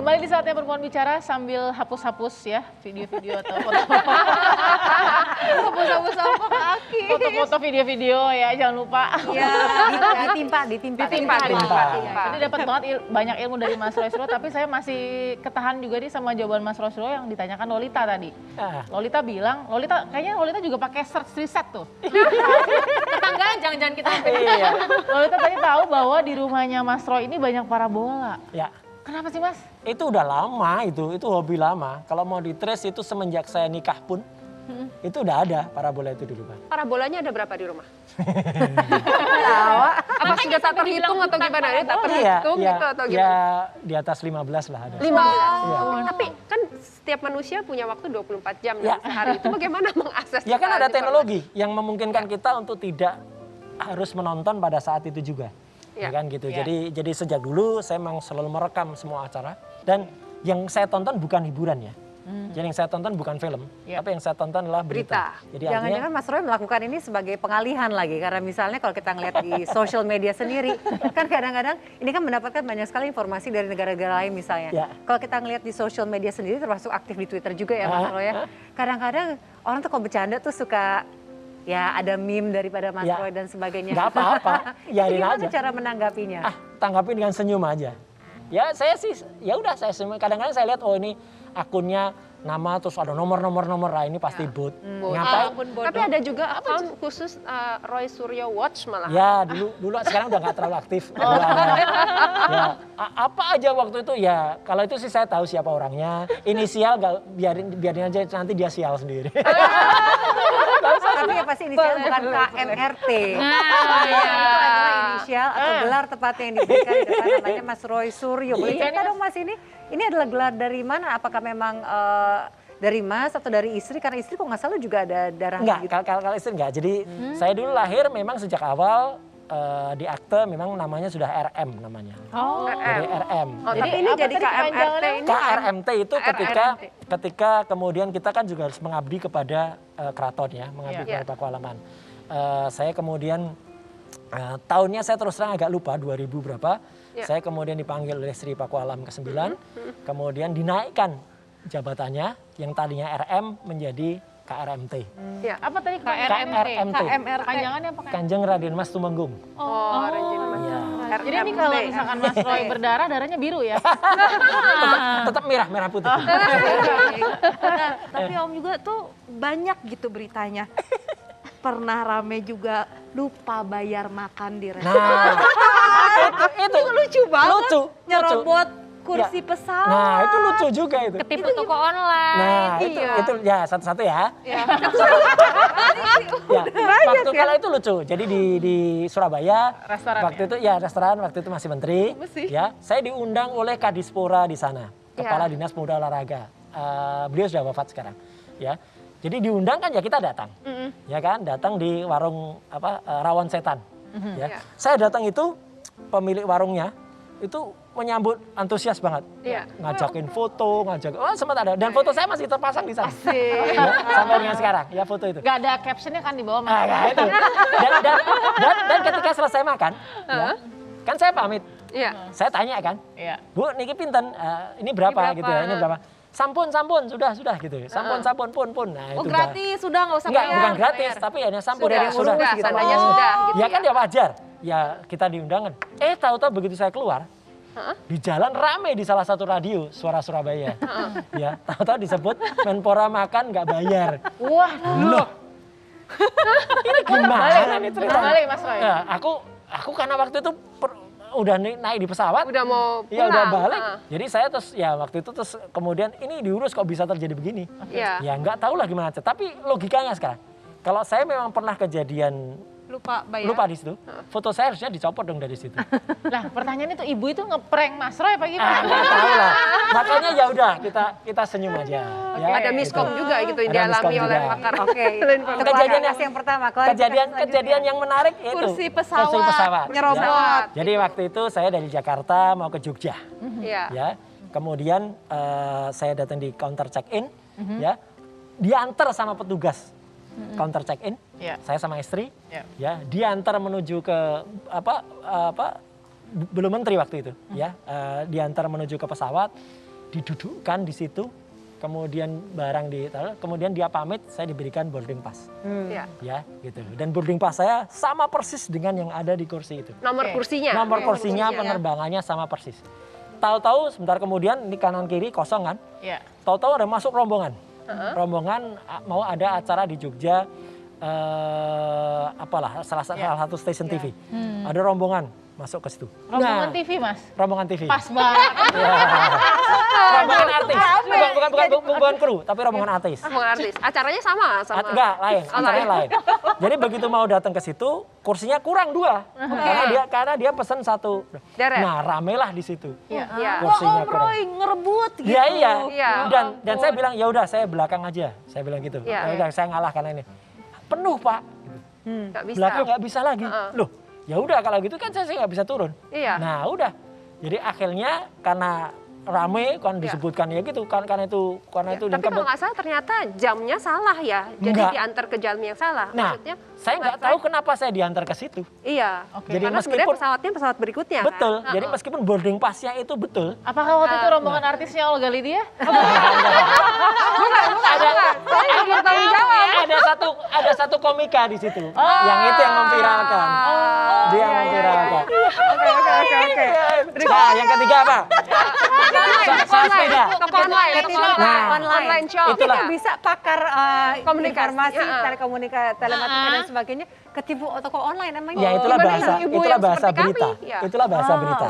Kembali di saatnya Perempuan Bicara sambil hapus-hapus ya video-video atau foto-foto. Hapus-hapus apa kaki? Foto-foto video-video ya, jangan lupa. Iya, ditimpa. Jadi dapat banget banyak ilmu dari Mas Roy, tapi saya masih ketahan juga nih sama jawaban Mas Roy yang ditanyakan Lolita tadi. Lolita bilang, kayaknya Lolita juga pakai search riset tuh. Tetanggaan jangan-jangan kita. Iya. Lolita tadi tahu bahwa di rumahnya Mas Roy ini banyak parabola. Ya. Kenapa sih Mas? Itu udah lama itu hobi lama. Kalau mau di-trace itu semenjak saya nikah pun, itu udah ada parabola itu di rumah. Parabolanya ada berapa di rumah? Apa sudah tak terhitung atau gimana? Dia tak terhitung gitu atau gimana? Ya di atas 15 lah ada. 15. Iya. Tapi kan setiap manusia punya waktu 24 jam dalam sehari. Itu bagaimana mengakses? Ya kan ada teknologi yang memungkinkan kita untuk tidak harus menonton pada saat itu juga. Ya kan gitu. Jadi sejak dulu saya memang selalu merekam semua acara dan yang saya tonton bukan hiburan ya. Jadi yang saya tonton bukan film, tapi yang saya tonton adalah berita. Jadi jangan-jangan Mas Roy melakukan ini sebagai pengalihan lagi karena misalnya kalau kita ngeliat di social media sendiri kan kadang-kadang ini kan mendapatkan banyak sekali informasi dari negara-negara lain misalnya. Kalau kita ngeliat di social media sendiri termasuk aktif di Twitter juga ya Mas Roy ya. Kadang-kadang orang tuh kalau bercanda tuh suka ya ada meme daripada Mas Roy dan sebagainya. Gak apa-apa, biarin aja. Gimana cara menanggapinya? Tanggapi dengan senyum aja. Ya saya sih, ya udah saya senyum. Kadang-kadang saya lihat, oh ini akunnya nama terus ada nomor-nomor, nah ini pasti bot. Ngapain? Tapi ada juga akun khusus Roy Suryo Watch malah. Ya dulu sekarang udah nggak terlalu aktif. Ya, apa aja waktu itu ya, kalau itu sih saya tahu siapa orangnya. Inisial biarin aja nanti dia sial sendiri. Tapi ya pasti inisial bukan KMRT. Itu adalah inisial atau gelar tepatnya yang diberikan di depan namanya Mas Roy Suryo. Boleh cerita dong Mas ini adalah gelar dari mana? Apakah memang dari Mas atau dari istri? Karena istri kok nggak salah juga ada darah. Enggak, kalau istri enggak. Jadi saya dulu lahir memang sejak awal di akte memang namanya sudah RM namanya. Jadi RM. Jadi ini jadi KMRT ini. KRMT itu ketika kemudian kita kan juga harus mengabdi kepada keraton ya, mengabdi kepada Pakualaman. Saya kemudian tahunnya saya terus terang agak lupa 2000 berapa. Saya kemudian dipanggil oleh Sri Pakualam ke-9, kemudian dinaikkan jabatannya yang tadinya RM menjadi KRMT. Apa tadi KRMT? Panjangannya apa? Kanjeng Raden Mas Tumenggung. Raden Mas. Jadi ini kalau misalkan Mas Roy berdarah, darahnya biru ya? Tetap merah putih. Tapi Om juga tuh banyak gitu beritanya. Pernah rame juga lupa bayar makan di restoran. Nah, itu lucu banget. Lucu. Nyerobot kursi pesawat. Nah, itu lucu juga itu. Ketipu toko online. Nah, itu ya satu-satu ya. Waktu kalau itu lucu. Jadi di Surabaya, waktu itu restoran waktu itu masih menteri. Ya, saya diundang oleh Kadispora di sana, Kepala Dinas Pemuda Olahraga. Beliau sudah wafat sekarang. Ya. Jadi diundang kan ya kita datang. Ya kan, datang di warung Rawon Setan. Ya. Saya datang itu pemilik warungnya itu menyambut antusias banget, ngajakin foto, sempat ada, dan foto saya masih terpasang di sana, ya, sampai dengan sekarang, ya foto itu. Gak ada captionnya kan di bawah Mas. Itu. Dan ketika selesai makan, ya, kan saya pamit, saya tanya kan, Bu, niki pinten, ini berapa gitu ya, ini berapa? Sampun, sudah gitu. Sampun, pun. Nah, itu gratis, sudah nggak usah bayar. Bukan gratis, tapi ya sampun sudah. Seandainya sudah. Gitu ya kan ya wajar. Ya kita diundang kan. Tahu-tahu begitu saya keluar, di jalan rame di salah satu radio Suara Surabaya. Ya, tahu-tahu disebut Menpora makan nggak bayar. Wah, loh. Ini gimana nih cerita? Balik Mas Roy. Nah, aku karena waktu itu udah naik di pesawat, udah mau pulang. Ya udah balik. Jadi saya terus ya waktu itu terus kemudian ini diurus kok bisa terjadi begini. Ya nggak tahu lah gimana. Tapi logikanya sekarang, kalau saya memang pernah kejadian lupa di situ, foto saya harusnya dicopot dong dari situ. Lah pertanyaan itu ibu itu ngeprank Mas Roy apa gimana? Nggak tahu lah. Makanya ya udah kita senyum aja. Ya, ada miskom juga gitu yang dialami oleh pakar. Kejadian yang pertama. Kejadian yang menarik itu kursi pesawat. Nyerobot. Ya. Jadi waktu itu saya dari Jakarta mau ke Jogja. Ya. Kemudian saya datang di counter check-in, ya. Diantar sama petugas counter check-in, saya sama istri, ya, diantar menuju ke belum menteri waktu itu, ya, diantar menuju ke pesawat. didudukkan di situ, kemudian barang ditaruh, kemudian dia pamit, saya diberikan boarding pass. Ya, gitu. Dan boarding pass saya sama persis dengan yang ada di kursi itu. Nomor kursinya? Nomor kursinya, penerbangannya sama persis. Tahu-tahu sebentar kemudian di kanan kiri kosong kan? Tahu-tahu ada masuk rombongan. Rombongan mau ada acara di Jogja, salah satu stasiun TV. Ada rombongan masuk ke situ. Rombongan TV, Mas? Rombongan TV. Pas banget. Rombongan artis. Bukan kru, tapi rombongan artis. Rombongan artis. Acaranya sama? Enggak, lain. Acaranya lain. Jadi begitu mau datang ke situ, kursinya kurang 2. Karena dia pesan 1. Nah, ramelah di situ. Kursinya kurang. Roy ngerebut gitu. Iya. Dan saya bilang, ya udah saya belakang aja. Saya bilang gitu. Ya udah saya ngalah karena ini. Penuh, Pak. Nggak bisa. Belakang nggak bisa lagi. Loh, ya udah kalau gitu kan saya nggak bisa turun. Nah udah, jadi akhirnya karena rame kan disebutkan ya gitu kan karena itu tapi kalau nggak salah ternyata jamnya salah ya, jadi diantar ke jam yang salah. Nah, maksudnya saya nggak tahu kenapa saya diantar ke situ. Jadi karena sebenarnya pesawatnya pesawat berikutnya. Betul. Jadi meskipun boarding passnya itu betul. Apakah waktu itu rombongan artisnya Olga Lydia? Ada satu komika di situ, yang itu yang memviralkan. Dia memviralkan. Oke. Nah, yang ketiga apa? Soal sepeda. Toko online shop. Itulah. Itu bisa pakar komunikasi, informasi, telematika dan sebagainya ketipu toko online namanya. Ya itulah bahasa berita. Itulah bahasa berita.